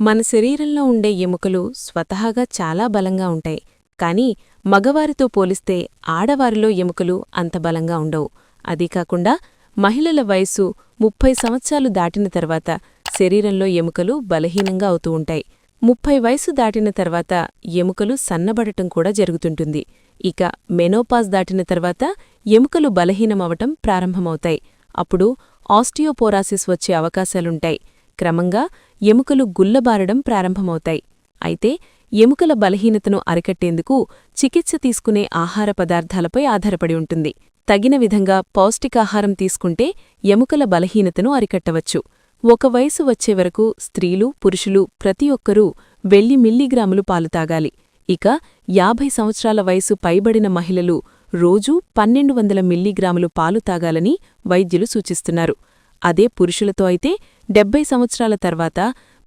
మన శరీరంలో ఉండే ఎముకలు స్వతహాగా చాలా బలంగా ఉంటాయి. కానీ మగవారితో పోలిస్తే ఆడవారిలో ఎముకలు అంత బలంగా ఉండవు. అదీ కాకుండా మహిళల వయస్సు 30 సంవత్సరాలు దాటిన తర్వాత శరీరంలో ఎముకలు బలహీనంగా అవుతూ ఉంటాయి. 30 వయసు దాటిన తర్వాత ఎముకలు సన్నబడటం కూడా జరుగుతుంటుంది. ఇక మెనోపాజ్ దాటిన తర్వాత ఎముకలు బలహీనమవటం ప్రారంభమవుతాయి. అప్పుడు ఆస్టియోపోరాసిస్ వచ్చే అవకాశాలుంటాయి. క్రమంగా ఎముకలు గుల్లబారడం ప్రారంభమవుతాయి. అయితే ఎముకల బలహీనతను అరికట్టేందుకు చికిత్స తీసుకునే ఆహార పదార్థాలపై ఆధారపడి ఉంటుంది. తగిన విధంగా పౌష్టికాహారం తీసుకుంటే ఎముకల బలహీనతను అరికట్టవచ్చు. ఒక వయసు వచ్చే వరకు స్త్రీలు, పురుషులు ప్రతి ఒక్కరూ 1000 మిల్లీగ్రాములు పాలు తాగాలి. ఇక 50 సంవత్సరాల వయసు పైబడిన మహిళలు రోజూ 1200 మిల్లీగ్రాములు పాలు తాగాలని వైద్యులు సూచిస్తున్నారు. అదే పురుషులతో అయితే 70 సంవత్సరాల తర్వాత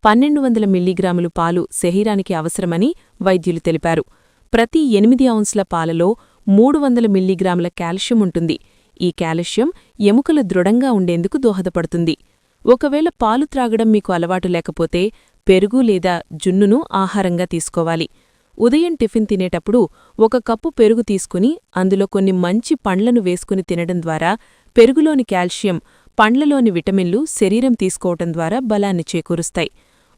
1200 మిల్లీగ్రాములు పాలు శరీరానికి అవసరమని వైద్యులు తెలిపారు. ప్రతి 8 ఔన్స్ల పాలలో 300 మిల్లీగ్రాముల కాల్షియం ఉంటుంది. ఈ కాల్షియం ఎముకలు దృఢంగా ఉండేందుకు దోహదపడుతుంది. ఒకవేళ పాలు త్రాగడం మీకు అలవాటు లేకపోతే పెరుగు లేదా జున్నును ఆహారంగా తీసుకోవాలి. ఉదయం టిఫిన్ తినేటప్పుడు 1 కప్పు పెరుగు తీసుకుని అందులో కొన్ని మంచి పండ్లను వేసుకుని తినడం ద్వారా పెరుగులోని కాల్షియం, పండ్లలోని విటమిన్లు శరీరం తీసుకోవటం ద్వారా బలాన్ని చేకూరుస్తాయి.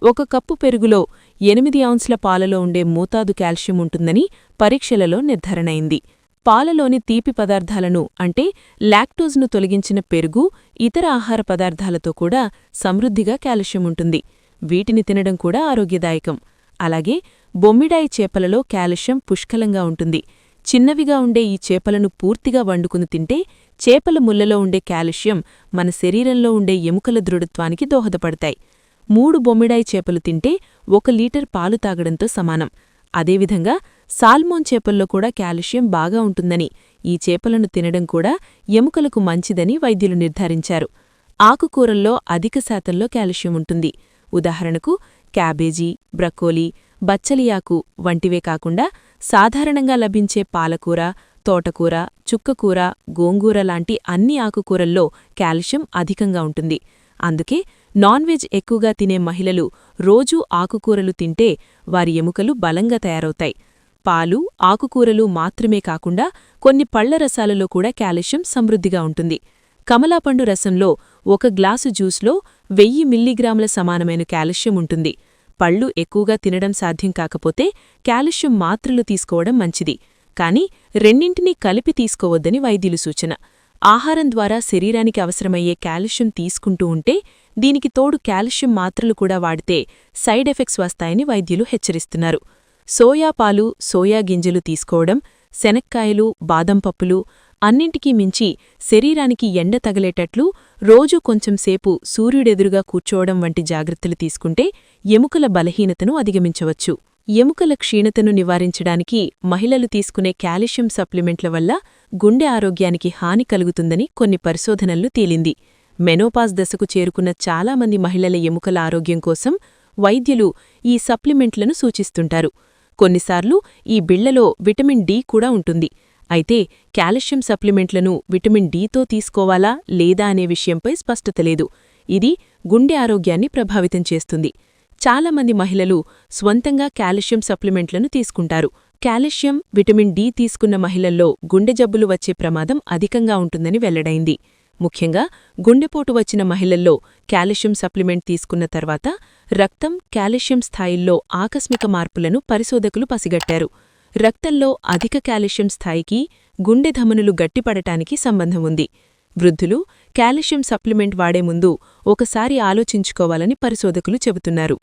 1 కప్పు పెరుగులో 8 ఔన్స్ల పాలలో ఉండే మోతాదు కాల్షియం ఉంటుందని పరీక్షలలో నిర్ధారణయింది. పాలలోని తీపి పదార్థాలను అంటే లాక్టోజ్ను తొలగించిన పెరుగు, ఇతర ఆహార పదార్థాలతో కూడా సమృద్ధిగా కాల్షియం ఉంటుంది. వీటిని తినడం కూడా ఆరోగ్యదాయకం. అలాగే బొమ్మిడాయి చేపలలో కాల్షియం పుష్కలంగా ఉంటుంది. చిన్నవిగా ఉండే ఈ చేపలను పూర్తిగా వండుకుని తింటే చేపల ముల్లలో ఉండే కాల్షియం మన శరీరంలో ఉండే ఎముకల దృఢత్వానికి దోహదపడతాయి. 3 బొమ్మిడాయి చేపలు తింటే 1 లీటర్ పాలు తాగడంతో సమానం. అదేవిధంగా సాల్మోన్ చేపల్లో కూడా కాల్షియం బాగా ఉంటుందని, ఈ చేపలను తినడం కూడా ఎముకలకు మంచిదని వైద్యులు నిర్ధారించారు. ఆకుకూరల్లో అధిక శాతంలో కాల్షియం ఉంటుంది. ఉదాహరణకు క్యాబేజీ, బ్రకోలీ, బచ్చలియాకు వంటివే కాకుండా సాధారణంగా లభించే పాలకూర, తోటకూర, చుక్కకూర, గోంగూర లాంటి అన్ని ఆకుకూరల్లో కాల్షియం అధికంగా ఉంటుంది. అందుకే నాన్ వెజ్ ఎక్కువగా తినే మహిళలు రోజూ ఆకుకూరలు తింటే వారి ఎముకలు బలంగా తయారవుతాయి. పాలు, ఆకుకూరలు మాత్రమే కాకుండా కొన్ని పళ్ల రసాలలో కూడా కాల్షియం సమృద్ధిగా ఉంటుంది. కమలాపండు రసంలో 1 గ్లాసు జ్యూస్లో 1000 మిల్లీగ్రాముల సమానమైన కాల్షియం ఉంటుంది. పళ్ళు ఎక్కువగా తినడం సాధ్యం కాకపోతే కాల్షియం మాత్రలు తీసుకోవడం మంచిది. కానీ రెండింటినీ కలిపి తీసుకోవద్దని వైద్యులు సూచన. ఆహారం ద్వారా శరీరానికి అవసరమయ్యే కాల్షియం తీసుకుంటూ ఉంటే దీనికి తోడు కాల్షియం మాత్రలు కూడా వాడితే సైడ్ ఎఫెక్ట్స్ వస్తాయని వైద్యులు హెచ్చరిస్తున్నారు. సోయా పాలు, సోయా గింజలు తీసుకోవడం, శనక్కాయలు, బాదం పప్పులు అన్నింటికీ మించి శరీరానికి ఎండ తగలేటట్లు రోజూ కొంచెంసేపు సూర్యుడెదురుగా కూర్చోవడం వంటి జాగ్రత్తలు తీసుకుంటే ఎముకల బలహీనతను అధిగమించవచ్చు. ఎముకల క్షీణతను నివారించడానికి మహిళలు తీసుకునే కాల్షియం సప్లిమెంట్ల వల్ల గుండె ఆరోగ్యానికి హాని కలుగుతుందని కొన్ని పరిశోధనల్లో తేలింది. మెనోపాజ్ దశకు చేరుకున్న చాలామంది మహిళల ఎముకల ఆరోగ్యం కోసం వైద్యులు ఈ సప్లిమెంట్లను సూచిస్తుంటారు. కొన్నిసార్లు ఈ బిళ్లలో విటమిన్ డి కూడా ఉంటుంది. అయితే కాల్షియం సప్లిమెంట్లను విటమిన్ డితో తీసుకోవాలా లేదా అనే విషయంపై స్పష్టత లేదు. ఇది గుండె ఆరోగ్యాన్ని ప్రభావితం చేస్తుంది. చాలామంది మహిళలు స్వంతంగా కాల్షియం సప్లిమెంట్లను తీసుకుంటారు. కాల్షియం, విటమిన్ డి తీసుకున్న మహిళల్లో గుండె జబ్బులు వచ్చే ప్రమాదం అధికంగా ఉంటుందని వెల్లడైంది. ముఖ్యంగా గుండెపోటు వచ్చిన మహిళల్లో కాల్షియం సప్లిమెంట్ తీసుకున్న తర్వాత రక్తం, కాల్షియం స్థాయిల్లో ఆకస్మిక మార్పులను పరిశోధకులు పసిగట్టారు. రక్తంలో అధిక కాల్షియం స్థాయికి గుండె ధమనులు గట్టిపడటానికి సంబంధం ఉంది. వృద్ధులు కాల్షియం సప్లిమెంట్ వాడే ముందు ఒకసారి ఆలోచించుకోవాలని పరిశోధకులు చెబుతున్నారు.